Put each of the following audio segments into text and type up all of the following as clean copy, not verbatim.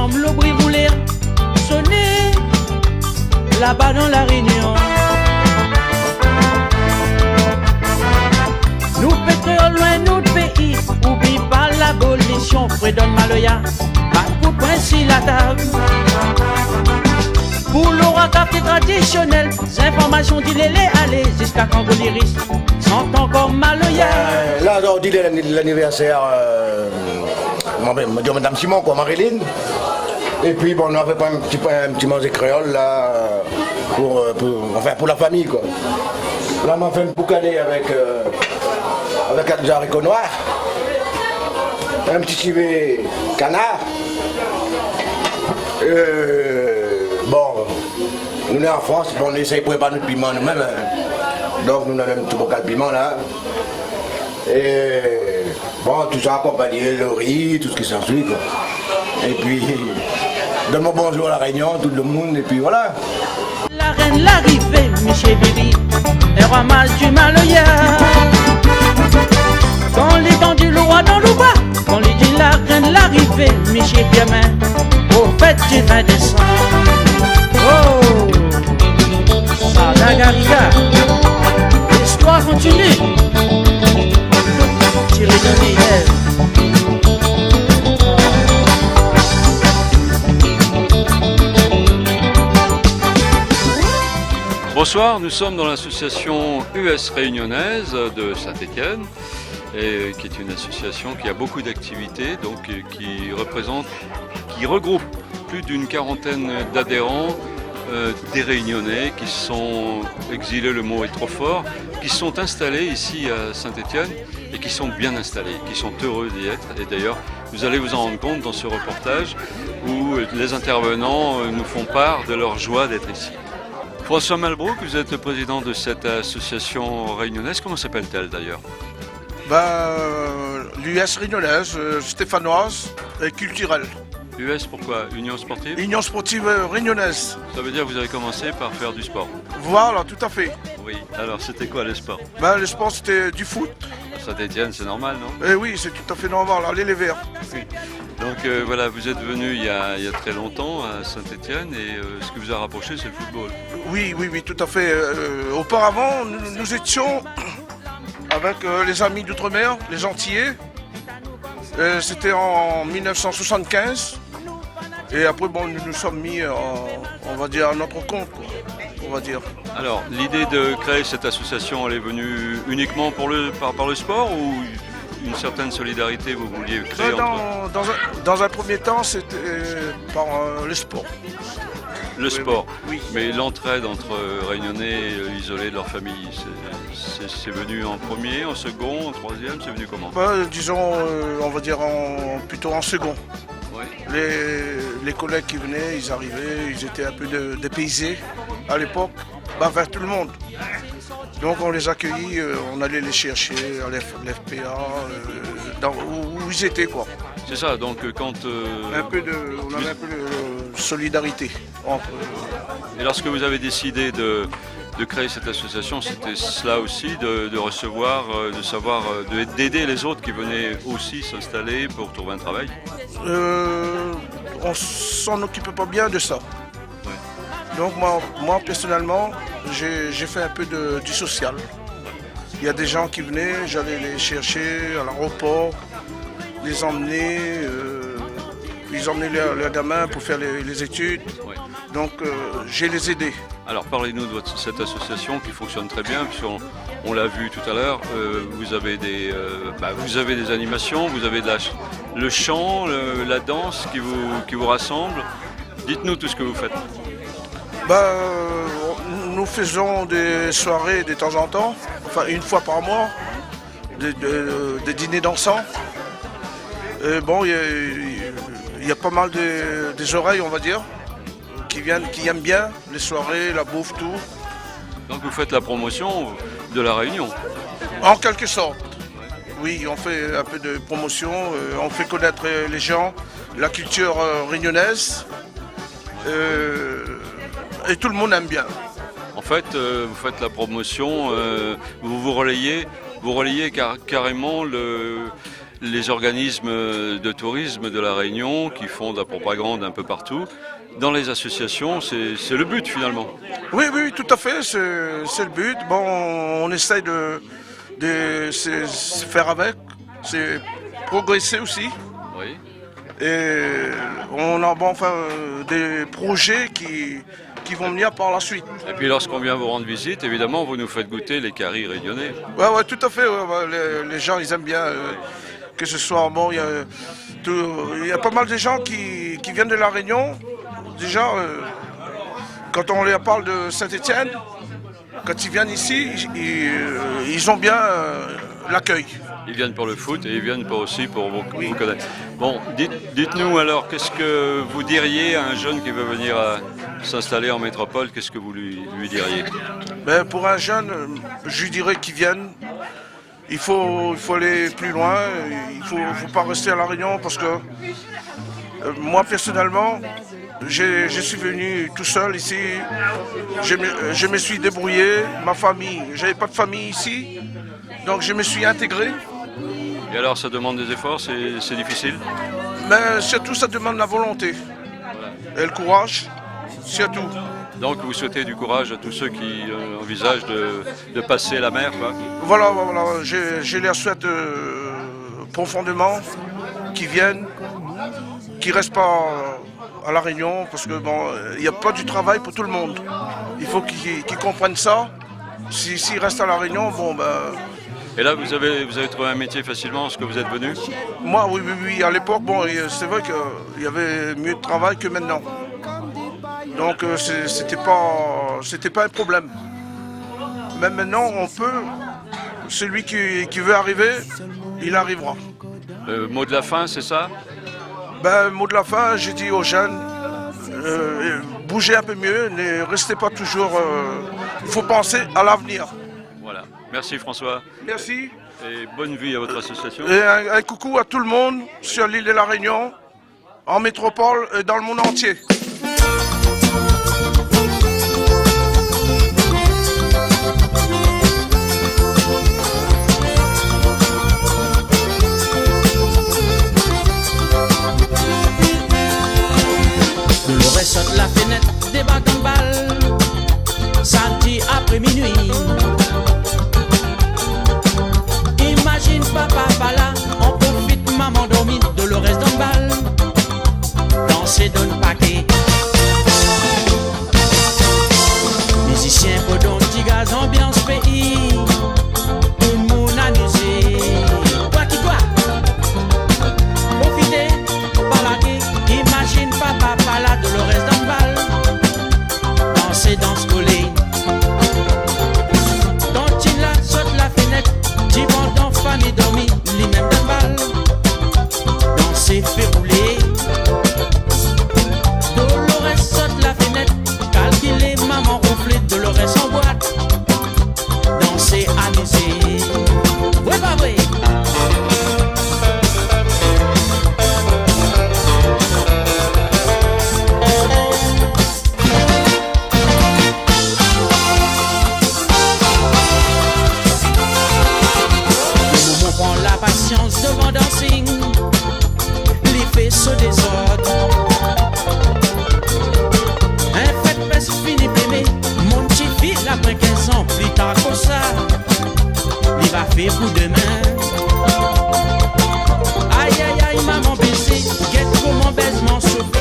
ensemble le bruit voulait sonner là-bas dans la Réunion. Nous pétrons loin nous pays, oublie pas l'abolition, prédonne Maloya, pas pour princi la table. Pour l'aura café traditionnel, informations d'Ilélé aller jusqu'à Cambodiris, sont encore Maloya. Là, on dit l'anniversaire de Madame Simon, quoi, Marilyn. Et puis bon, on avait pas un petit manger créole là pour la famille quoi. Là, on m'a fait un boucané avec un haricot noir, un petit civet canard. Bon, nous sommes en France, bon, on essaye de préparer notre piment nous-mêmes. Hein. Donc nous avons un petit bocal de piment là. Et bon, tout ça accompagné, le riz, tout ce qui s'ensuit quoi. Et puis, donne-moi bonjour à la Réunion, tout le monde, et puis voilà. La reine l'arrivée, Michel Bibi, et roi mal du Maloya. Quand les dents du roi dans le bas, quand les dit la reine l'arrivée, Michel Gamin, au fait du 20 décembre. Oh, Sadagariga, l'histoire continue. Tiré de l'hiver. Bonsoir, nous sommes dans l'association US Réunionnaise de Saint-Étienne, qui est une association qui a beaucoup d'activités, donc qui regroupe plus d'une quarantaine d'adhérents, des Réunionnais qui sont exilés, le mot est trop fort, qui sont installés ici à Saint-Étienne et qui sont bien installés, qui sont heureux d'y être. Et d'ailleurs, vous allez vous en rendre compte dans ce reportage où les intervenants nous font part de leur joie d'être ici. François Malbrook, vous êtes le président de cette association réunionnaise. Comment s'appelle-t-elle d'ailleurs? L'US réunionnaise, stéphanoise et culturelle. US pourquoi? Union sportive? Union sportive réunionnaise. Ça veut dire que vous avez commencé par faire du sport? Voilà, tout à fait. Oui, alors c'était quoi le sport? Le sport c'était du foot. À Saint-Étienne, c'est normal, non? Eh oui, c'est tout à fait normal, allez les Verts. Oui. Donc voilà, vous êtes venu il y a très longtemps à Saint-Étienne et ce qui vous a rapproché, c'est le football. Oui, tout à fait. Auparavant, nous étions avec les amis d'outre-mer, les Antillais. C'était en 1975. Et après, bon, nous nous sommes mis, on va dire, à notre compte, quoi, on va dire. Alors, l'idée de créer cette association, elle est venue uniquement par le sport ou une certaine solidarité vous vouliez créer dans un premier temps, c'était par le sport. Le sport, oui. Mais l'entraide entre Réunionnais isolés de leur famille, c'est venu en premier, en second, en troisième, c'est venu comment? Disons, on va dire plutôt en second. Oui. Les collègues qui venaient, ils arrivaient, ils étaient un peu dépaysés à l'époque, vers tout le monde. Donc on les accueillit, on allait les chercher à l'FPA, où ils étaient quoi. C'est ça, donc quand... on avait un peu de solidarité entre... Et lorsque vous avez décidé de créer cette association, c'était cela aussi, de recevoir, de savoir, d'aider les autres qui venaient aussi s'installer pour trouver un travail? On s'en occupait pas bien de ça. Ouais. Donc moi personnellement, j'ai fait un peu du social. Il y a des gens qui venaient, j'allais les chercher à l'aéroport, les emmener, ils emmenaient leurs gamins pour faire les études. Ouais. Donc j'ai les aidés. Alors parlez-nous de cette association qui fonctionne très bien, puisqu'on l'a vu tout à l'heure, vous avez des animations, vous avez le chant, la danse qui vous rassemble. Dites-nous tout ce que vous faites. Nous faisons des soirées de temps en temps, enfin une fois par mois, des dîners dansants. Et bon, il y a pas mal des oreilles, on va dire, qui aiment bien les soirées, la bouffe, tout. Donc vous faites la promotion de la Réunion? En quelque sorte. Oui, on fait un peu de promotion, on fait connaître les gens, la culture réunionnaise. Et tout le monde aime bien. En fait, vous faites la promotion, vous relayez carrément les organismes de tourisme de la Réunion qui font de la propagande un peu partout. Dans les associations, c'est le but finalement. Oui, oui, tout à fait, c'est le but. Bon, on essaye de se faire avec, c'est progresser aussi. Oui. Et on a des projets qui vont venir par la suite. Et puis lorsqu'on vient vous rendre visite, évidemment, vous nous faites goûter les caries réunionnais. Ouais, ouais, tout à fait. Les gens, ils aiment bien que ce soit bon. Il y a pas mal de gens qui viennent de la Réunion. Déjà, quand on leur parle de Saint-Étienne, quand ils viennent ici, ils ont bien l'accueil. Ils viennent pour le foot et ils viennent aussi pour vous connaître. Bon, dites-nous alors, qu'est-ce que vous diriez à un jeune qui veut venir s'installer en métropole? Qu'est-ce que vous lui diriez? Ben, pour un jeune, je lui dirais qu'il vienne. Il faut aller plus loin. Il faut pas rester à La Réunion parce que moi, personnellement, je suis venu tout seul ici. Je me suis débrouillé. Ma famille, j'avais pas de famille ici. Donc je me suis intégré. Et alors, ça demande des efforts, c'est difficile? Mais surtout, ça demande la volonté et le courage, surtout. Donc, vous souhaitez du courage à tous ceux qui envisagent de passer la mer, quoi. Voilà, je les souhaite profondément qu'ils viennent, qu'ils ne restent pas à La Réunion, parce que bon, il n'y a pas du travail pour tout le monde. Il faut qu'ils comprennent ça. S'ils restent à La Réunion, bon ben. Et là, vous avez trouvé un métier facilement lorsque vous êtes venu? Moi, oui. À l'époque, bon, c'est vrai qu'il y avait mieux de travail que maintenant. Donc, c'était pas un problème. Mais maintenant, on peut. Celui qui veut arriver, il arrivera. Le mot de la fin, c'est ça? Ben, mot de la fin, j'ai dit aux jeunes, bougez un peu mieux, ne restez pas toujours. Il faut penser à l'avenir. Voilà. Merci François. Merci. Et bonne vie à votre association. Et un coucou à tout le monde sur l'île de La Réunion, en métropole et dans le monde entier. Dolores saute la fenêtre, débarque en balle, samedi après minuit. Imagine papa pas là, on profite maman dormie, Dolores dans le bal, danser dans le paquet. Musicien, podon, petit gaz, ambiance pays, tout le monde amusé. Toi qui toi, profitez, balader, imagine papa pas là, Dolores dans le bal, danser dans ce collet. Tontine là, saute la fenêtre, divan dans famille dormi, lui même dans le bal, danser fait rouler. Dolores saute la fenêtre, calculer maman ronfler, Dolores en boîte, danser amuser. Ouais pas vrai. Patience devant dancing, les faisceaux des autres. Un fait presque fini bébé, mon petit fils après 15 ans, plus tard que ça, il va faire pour demain. Aïe aïe aïe maman baissée, guette comment baisement sauvé.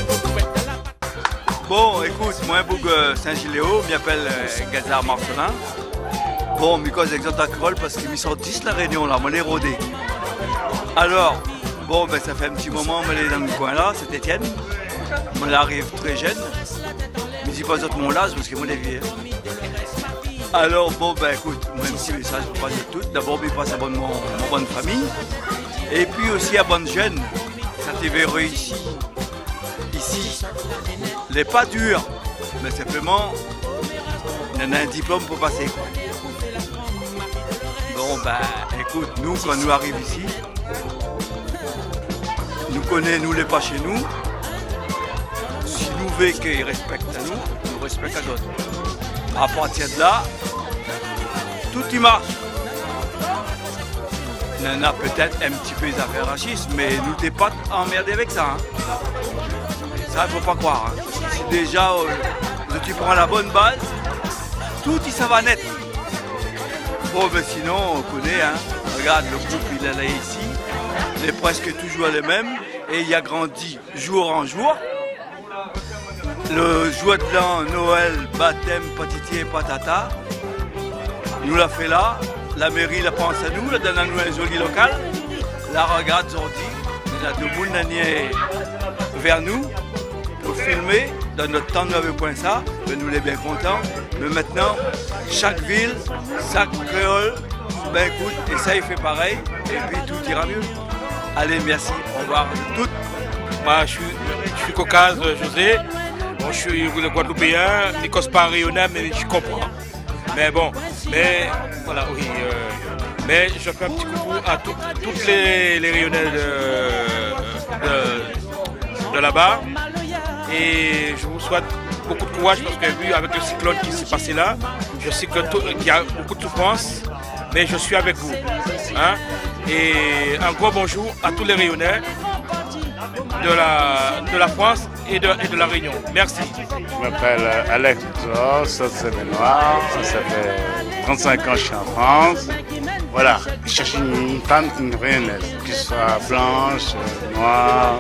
Bon, écoute, moi, Boug Saint-Giléo, je m'appelle Gazar Marcelin. Bon, je cause Exotacrol parce qu'ils sont 10 la Réunion là, moi les rodés. Alors, bon, ben ça fait un petit moment, on est dans le coin là, c'est Étienne. On arrive très jeune. Je ne dis pas d'autres mots là, parce que moi les vieux. Alors, bon, ben écoute, moi un petit message pour passer tout. D'abord, je passe à bonne famille. Et puis aussi à bonne jeune. Ça t'est verré ici. Ici, les pas durs, mais simplement, on a un diplôme pour passer, quoi. Bon, ben, écoute, nous, quand nous arrivons ici, nous connaissons, nous, les pas chez nous. Si nous voulons qu'ils respectent à nous, nous respectons à d'autres. À partir de là, tout y marche. on a peut-être un petit peu des affaires racistes, mais nous t'es pas emmerdé avec ça. Hein. Ça, il faut pas croire. Hein. Si déjà, tu prends la bonne base, tout y ça va net. Bon, ben sinon, on connaît, hein. Regarde, le groupe, il est là ici, il est presque toujours le même, et il a grandi jour en jour. Le jour de l'an, Noël, baptême, patiti et patata, il nous l'a fait là. La mairie la pense à nous, la donne à nous un joli local. La regarde aujourd'hui, il y a deux monde vers nous pour filmer. Dans notre temps, nous n'avions point ça, mais nous les bien contents. Mais maintenant, chaque ville, chaque créole, ben écoute, et ça il fait pareil, et puis tout ira mieux. Allez, merci, au revoir à toutes. Moi, je suis Caucase, José. Bon, je suis le Guadeloupéen, je ne cause pas rayonnable, mais je comprends. Mais bon, mais voilà, oui. Mais je fais un petit coucou à toutes les rayonnais de là-bas. Et je vous souhaite beaucoup de courage parce que vu avec le cyclone qui s'est passé là, je sais qu'il y a beaucoup de souffrance, mais je suis avec vous. Hein? Et un gros bonjour à tous les rayonnais de la France et de la Réunion. Merci. Je m'appelle Alex Tour, ça c'est Benoît, ça fait 35 ans que je suis en France. Voilà, je cherche une femme, une rayonnaise, que ce soit blanche, noire,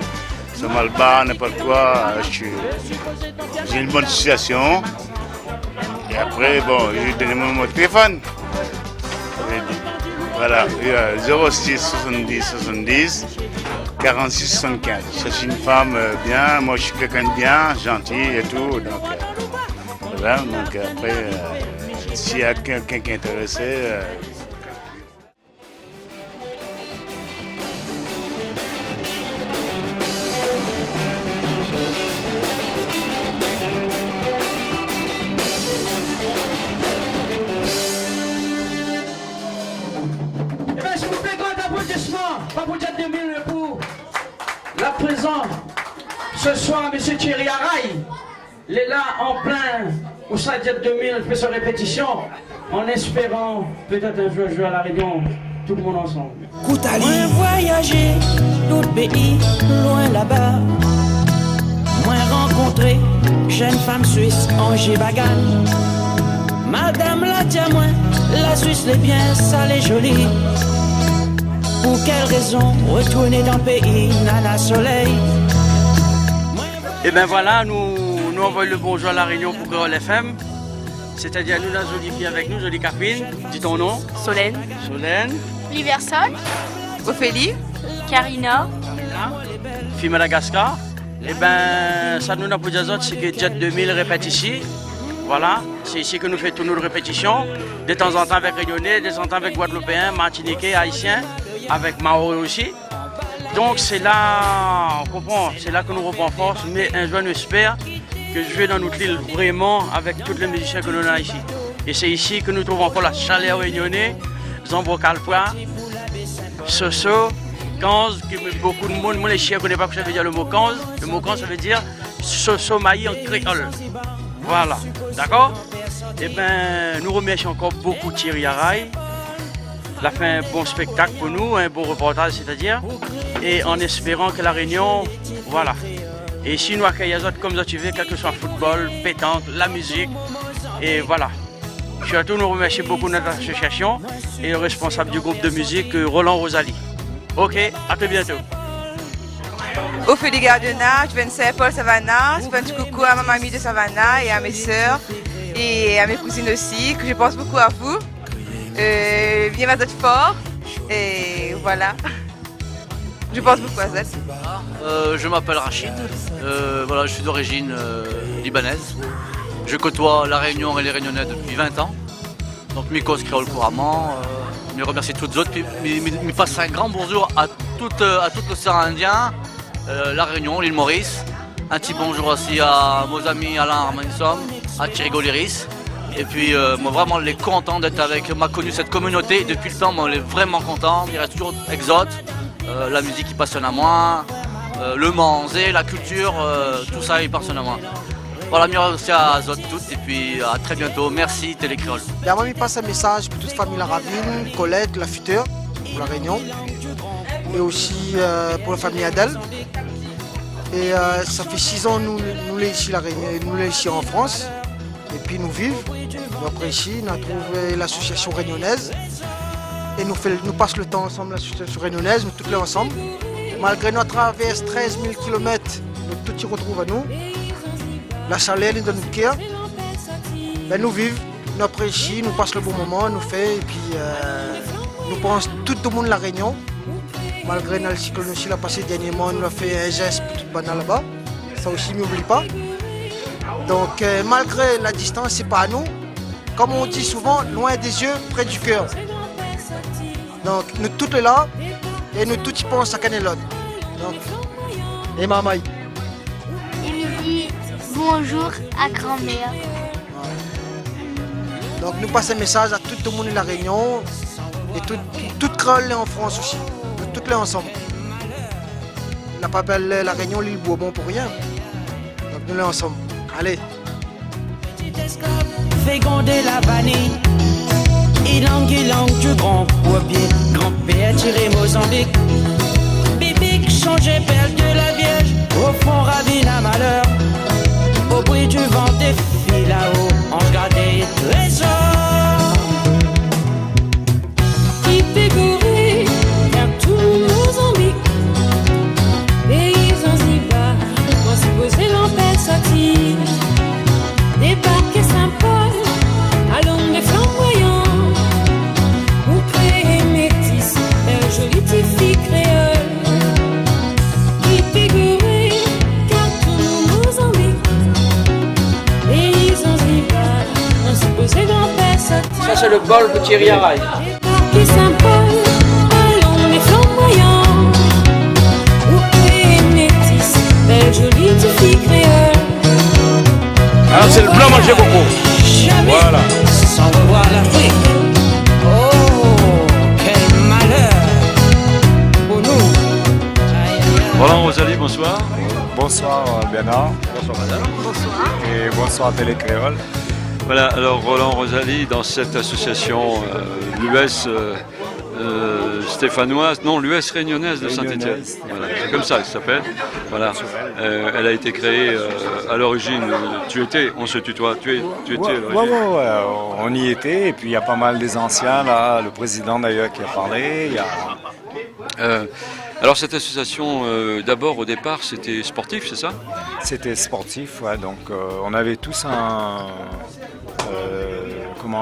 malba, n'importe quoi. J'ai une bonne situation. Et après, bon, j'ai donné mon téléphone. Voilà, 06 70 70 46 75. Je cherche une femme bien, moi je suis quelqu'un de bien, gentil et tout. Donc, voilà, donc après, s'il y a quelqu'un qui est intéressé. La présent ce soir, M. Thierry Araï, il est là en plein au Stade 2000, fait sa répétition, en espérant peut-être un jour jouer à la Réunion, tout le monde ensemble. Moins voyager, d'autres pays, loin là-bas. Moins rencontrer, jeune femme suisse, Angers Bagan. Madame la diamant, la Suisse l'est bien, sale et jolie. Pour quelle raison retourner dans le pays, Nana Soleil? Et bien voilà, nous envoyons le bonjour à la Réunion pour Créole FM. C'est-à-dire nous, la jolie fille avec nous, jolie Carpine. Dis ton nom. Solène. Solène. Liverson. Ophélie. Karina. Fille Madagascar. Et bien ça nous n'a pas dit c'est que Jet 2000 répète ici. Voilà, c'est ici que nous faisons toutes nos répétitions. De temps en temps avec Réunionnais, de temps en temps avec Guadeloupéens, Martiniquais, Haïtiens. Avec Maori aussi. Donc c'est là, on comprend, c'est là que nous reprenons force, mais un jour nous espère que je vais dans notre île vraiment avec tous les musiciens que nous avons ici. Et c'est ici que nous trouvons encore la chaleur réunionnaise, Zambo Calpois, Soso, Kanz, que beaucoup de monde, moi les chiens ne connaissent pas ce que ça veut dire le mot Kanz. Le mot Kanz ça veut dire Soso maï en créole. Voilà, d'accord? Et bien nous remercions encore beaucoup Thierry Araï. Il a fait un bon spectacle pour nous, un bon reportage, c'est-à-dire, et en espérant que la Réunion, voilà. Et si nous accueillons les autres comme ça, tu veux, quel que soit le football, pétanque, la musique, et voilà. Surtout, nous remercions beaucoup notre association et le responsable du groupe de musique, Roland Rosalie. Ok, à très bientôt. Ophélie Gardena, je viens de Saint-Paul, Savannah. Je fais un petit coucou à ma mamie de Savannah et à mes sœurs et à mes cousines aussi, que je pense beaucoup à vous. Viens à fort et voilà. Je pense beaucoup à ça. Je m'appelle Rachid, voilà, je suis d'origine libanaise. Je côtoie la Réunion et les Réunionnais depuis 20 ans. Donc je cause créole couramment. Je remercie toutes les autres. Je passe un grand bonjour à tout l'océan Indien, la Réunion, l'île Maurice. Un petit bonjour aussi à nos amis Alain Armansom, à Thierry Goliris. Et puis moi vraiment les content d'être avec, m'a connu cette communauté depuis le temps, moi on est vraiment content, il reste toujours Exote, la musique qui passionne à moi, le manger, la culture, tout ça il passionne à moi. Voilà, merci à Zot toutes et puis à très bientôt, merci Télé Créole. Moi je passe un message pour toute famille la Ravine, Colette, la Future. pour la Réunion et aussi pour la famille Adel. Et ça fait 6 ans nous ici la Réunion, nous ici en France et puis nous vivons. Après ici, on a trouvé l'association réunionnaise et nous passons le temps ensemble, l'association réunionnaise, nous tous les ensemble. Malgré notre traverse 13 000 km, nous tous y retrouvent à nous. La chaleur est dans notre cœur. Ben, nous vivons, nous apprécions, nous passons le bon moment, nous faisons et puis nous pensons tout le monde la Réunion. Malgré le cyclone aussi, l'a passé dernièrement, on a fait un geste pour toute banane là-bas. Ça aussi, ne m'oublie pas. Donc malgré la distance, c'est pas à nous. Comme on dit souvent, loin des yeux, près du cœur. Donc nous tous les là et nous tous y pensons à Canelot. Donc, et Mamaï. Et midi, bonjour à grand-mère. Donc nous passons un message à tout le monde de la Réunion et toute créole en France aussi. Nous toutes les ensemble. On n'a pas appelé la Réunion l'île Bourbon pour rien. Donc nous les ensemble. Allez. Fait gronder la vanille. Ilang du grand grand-père tiré Mozambique. Bibic changeait belle de la Vierge. Au fond ravine à malheur. Au bruit du vent des filles là-haut, ange gardé trésor. Qui figurait car tous Mozambique. Pays Zanzibar, on s'y posait l'empêche sortir. Débarquer Saint-Paul, allons des flamboyants. Ou créer métis, belle jolie petite fille créole. Qui figurait car tous Mozambique. Pays Zanzibar, on s'y posait l'empêche sortir. Ça c'est le bol de Thierry Araille. Débarquer Saint-Paul, allons des flamboyants. Ou créer métis, belle jolie petite fille créole. Alors c'est le blanc manger beaucoup. Voilà. Sans revoir l'Afrique. Oh, quel malheur pour nous. Roland Rosalie, bonsoir. Bonsoir Bernard. Bonsoir madame. Bonsoir. Et bonsoir Télé Créole. Voilà, alors Roland Rosalie, dans cette association, l'US stéphanoise, non, l'US réunionnaise de Saint-Étienne. Voilà, c'est comme ça que ça s'appelle. Voilà. Elle a été créée à l'origine. On se tutoie, tu étais à l'origine. Ouais, on y était, et puis il y a pas mal des anciens, là, le président d'ailleurs qui a parlé. Alors cette association, d'abord au départ, c'était sportif, c'est ça? C'était sportif, ouais, donc on avait tous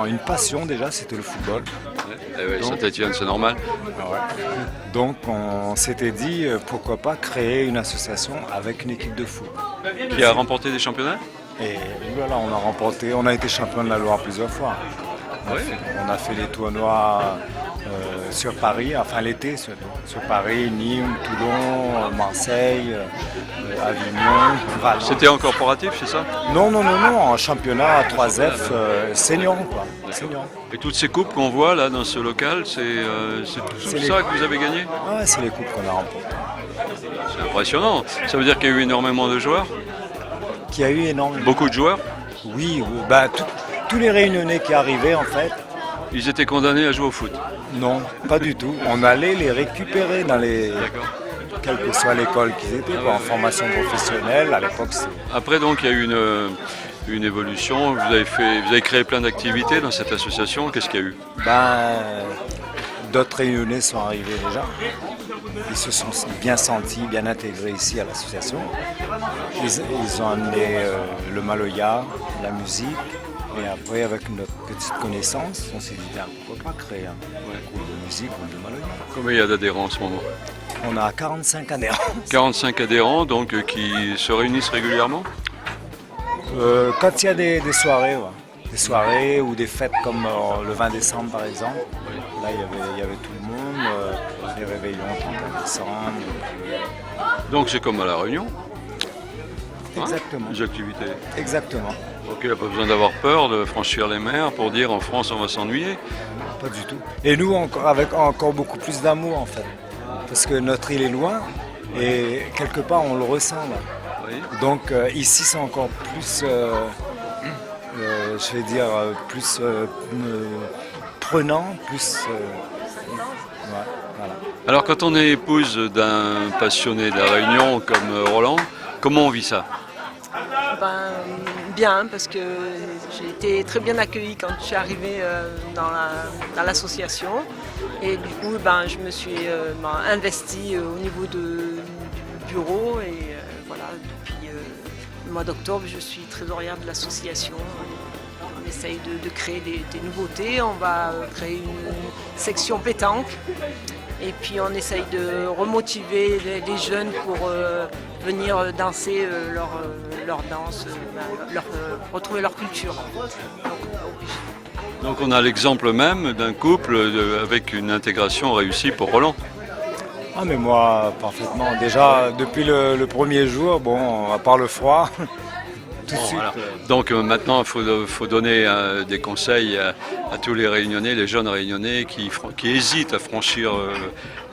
une passion déjà, c'était le football. Saint-Étienne, c'est normal. Ouais. Donc on s'était dit pourquoi pas créer une association avec une équipe de foot. Qui a remporté des championnats? Et voilà, on a été champion de la Loire plusieurs fois. On a fait les tournois sur Paris, enfin l'été sur Paris, Nîmes, Toulon, Marseille, Avignon, Valence. C'était en corporatif, c'est ça? Non, en championnat à 3F senior, quoi. Senior. Et toutes ces coupes qu'on voit là dans ce local, c'est tout ça que vous avez gagné? Ouais, c'est les coupes qu'on a remportées. C'est impressionnant. Ça veut dire qu'il y a eu énormément de joueurs? Qu'il y a eu énormément. Beaucoup de joueurs? Oui, bah, tous les Réunionnais qui arrivaient en fait. Ils étaient condamnés à jouer au foot? Non, pas du tout. On allait les récupérer dans les... Quelle que soit l'école qu'ils étaient, en formation professionnelle, à l'époque. Après donc il y a eu une évolution, vous avez créé plein d'activités dans cette association, qu'est-ce qu'il y a eu? D'autres Réunionnais sont arrivés déjà. Ils se sont bien sentis, bien intégrés ici à l'association. Ils ont amené le maloya, la musique. Et après, avec notre petite connaissance, on s'est dit, pourquoi pas créer un groupe de musique ou de maloya. Combien il y a d'adhérents en ce moment? On a 45 adhérents. 45 adhérents, donc qui se réunissent régulièrement? Quand il y a des soirées, des soirées ou des fêtes comme le 20 décembre par exemple. Là, il y avait tout le monde, les réveillons le 31 décembre. Donc c'est comme à La Réunion? Exactement. Les activités? Exactement. Ok, il n'y a pas besoin d'avoir peur de franchir les mers pour dire en France on va s'ennuyer? Pas du tout. Et nous, avec encore beaucoup plus d'amour en fait. Parce que notre île est loin et quelque part on le ressent là. Oui. Donc ici c'est encore plus, plus prenant, plus... Voilà. Alors quand on est épouse d'un passionné de la Réunion comme Roland, comment on vit ça? Bien, parce que j'ai été très bien accueillie quand je suis arrivée dans l'association. Et du coup, je me suis investie au niveau du bureau. Et voilà, depuis le mois d'octobre, je suis trésorière de l'association. On essaye de créer des nouveautés. On va créer une section pétanque. Et puis on essaye de remotiver les jeunes pour venir danser leur danse, retrouver leur culture. Donc on a l'exemple même d'un couple avec une intégration réussie pour Roland. Ah mais moi, parfaitement. Déjà, depuis le premier jour, bon, à part le froid, tout de suite. Voilà. Donc maintenant, il faut donner des conseils à tous les Réunionnais, les jeunes Réunionnais qui hésitent à franchir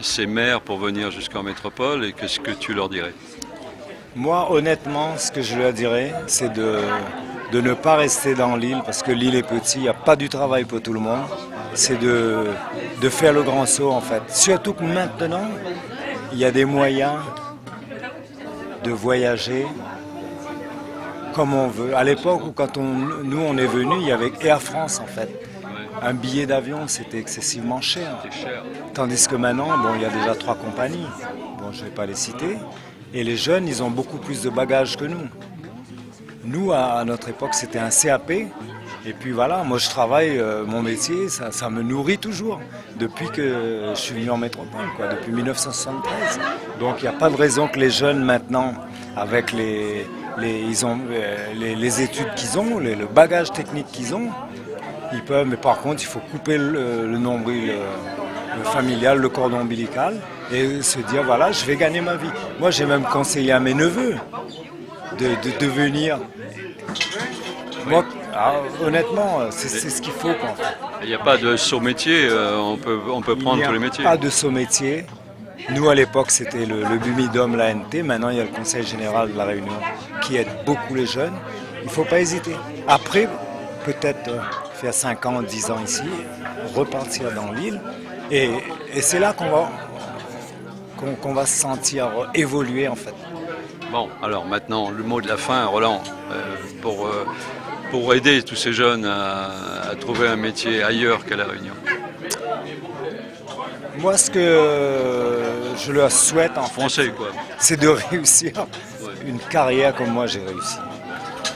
ces mers pour venir jusqu'en métropole. Et qu'est-ce que tu leur dirais? Moi, honnêtement, ce que je leur dirais, c'est de ne pas rester dans l'île, parce que l'île est petite, il n'y a pas du travail pour tout le monde. C'est de faire le grand saut, en fait. Surtout que maintenant, il y a des moyens de voyager comme on veut. À l'époque où nous on est venus, il y avait Air France en fait. Un billet d'avion c'était excessivement cher. Tandis que maintenant, bon, il y a déjà 3 compagnies. Bon, je ne vais pas les citer. Et les jeunes, ils ont beaucoup plus de bagages que nous. Nous, à notre époque, c'était un CAP. Et puis voilà, moi je travaille, mon métier, ça me nourrit toujours. Depuis que je suis venu en métropole, depuis 1973. Donc il n'y a pas de raison que les jeunes maintenant, avec les études qu'ils ont, le bagage technique qu'ils ont, ils peuvent, mais par contre il faut couper le nombril familial, le cordon ombilical et se dire voilà, je vais gagner ma vie. Moi j'ai même conseillé à mes neveux de venir. Moi, honnêtement, c'est ce qu'il faut. Il n'y a pas de saut métier, on peut prendre tous les métiers. Il n'y a pas de saut métier. Nous, à l'époque, c'était le BUMIDOM, l'ANT. Maintenant, il y a le Conseil général de la Réunion qui aide beaucoup les jeunes. Il ne faut pas hésiter. Après, peut-être faire 5 ans, 10 ans ici, repartir dans l'île. Et c'est là qu'on va se sentir évoluer, en fait. Bon, alors maintenant, le mot de la fin, Roland, pour aider tous ces jeunes à trouver un métier ailleurs qu'à La Réunion. Moi, ce que je leur souhaite, en fait, c'est de réussir une carrière comme moi j'ai réussi.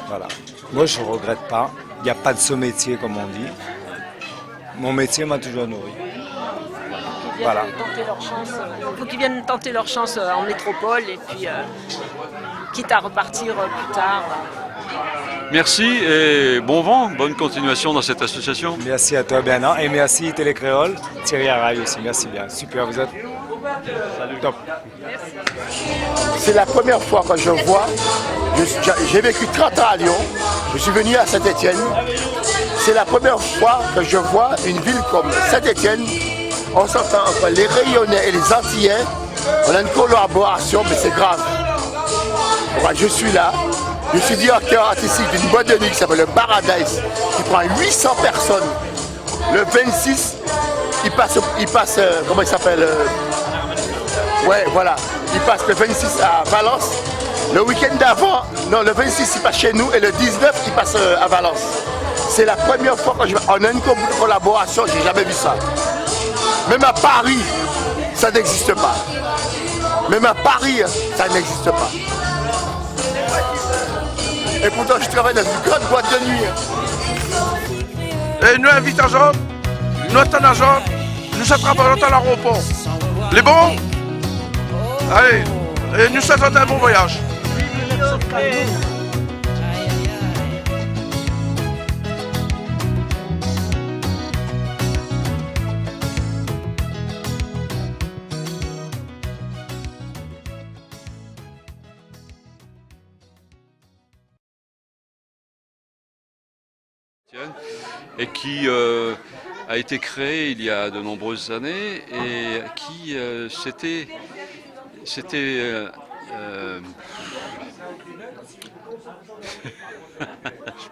Voilà. Moi, je ne regrette pas. Il n'y a pas de saut métier, comme on dit. Mon métier m'a toujours nourri. Voilà. Il faut qu'ils viennent tenter leur chance en métropole et puis quitte à repartir plus tard. Merci et bon vent, bonne continuation dans cette association. Merci à toi Bernard et merci Télécréole, Thierry Araille aussi, merci bien, super vous êtes. Salut. Top. C'est la première fois que je vois, j'ai vécu 30 ans à Lyon, je suis venu à Saint-Étienne. C'est la première fois que je vois une ville comme Saint-Étienne. On s'entend entre les Réunionnais et les Antillais, on a une collaboration mais c'est grave. Voilà, je suis là. Je suis directeur artistique d'une boîte de nuit qui s'appelle le Paradise, qui prend 800 personnes. Le 26, il passe comment il s'appelle ouais, voilà. Il passe le 26 à Valence. Le week-end d'avant, non, le 26, il passe chez nous et le 19, il passe à Valence. C'est la première fois qu'on a une collaboration, j'ai jamais vu ça. Même à Paris, ça n'existe pas. Même à Paris, ça n'existe pas. Et pourtant, je travaille dans une grande boîte de nuit. Et nous invitons, nous attendons, nous attrapons dans l'aéroport. Les bons? Allez, et nous souhaitons un bon voyage. Et qui a été créé il y a de nombreuses années et qui c'était je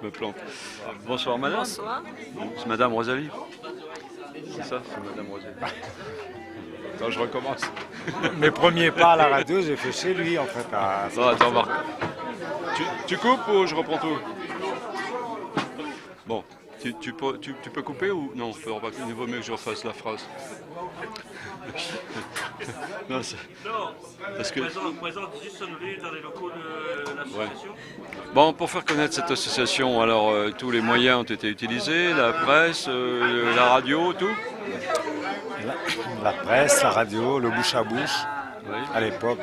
me plante. Bonsoir madame. Bonsoir. C'est madame Rosalie. C'est ça, c'est madame Rosalie. Attends, je recommence. Mes premiers pas à la radio, j'ai fait chez lui en fait. Non, attends, Marc. Tu coupes ou je reprends tout? Bon, tu peux couper ou non? Il vaut mieux que je refasse la phrase. Non, parce que... présente juste sonnerie dans les locaux de l'association. Ouais. Bon, pour faire connaître cette association, alors tous les moyens ont été utilisés, la presse, la radio, tout? La presse, la radio, le bouche à bouche. Oui. À l'époque.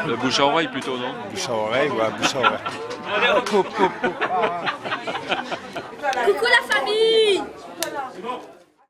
Le bouche à oreille plutôt, non? Bouche à oreille, ouais, bouche à oreille. Coucou la famille!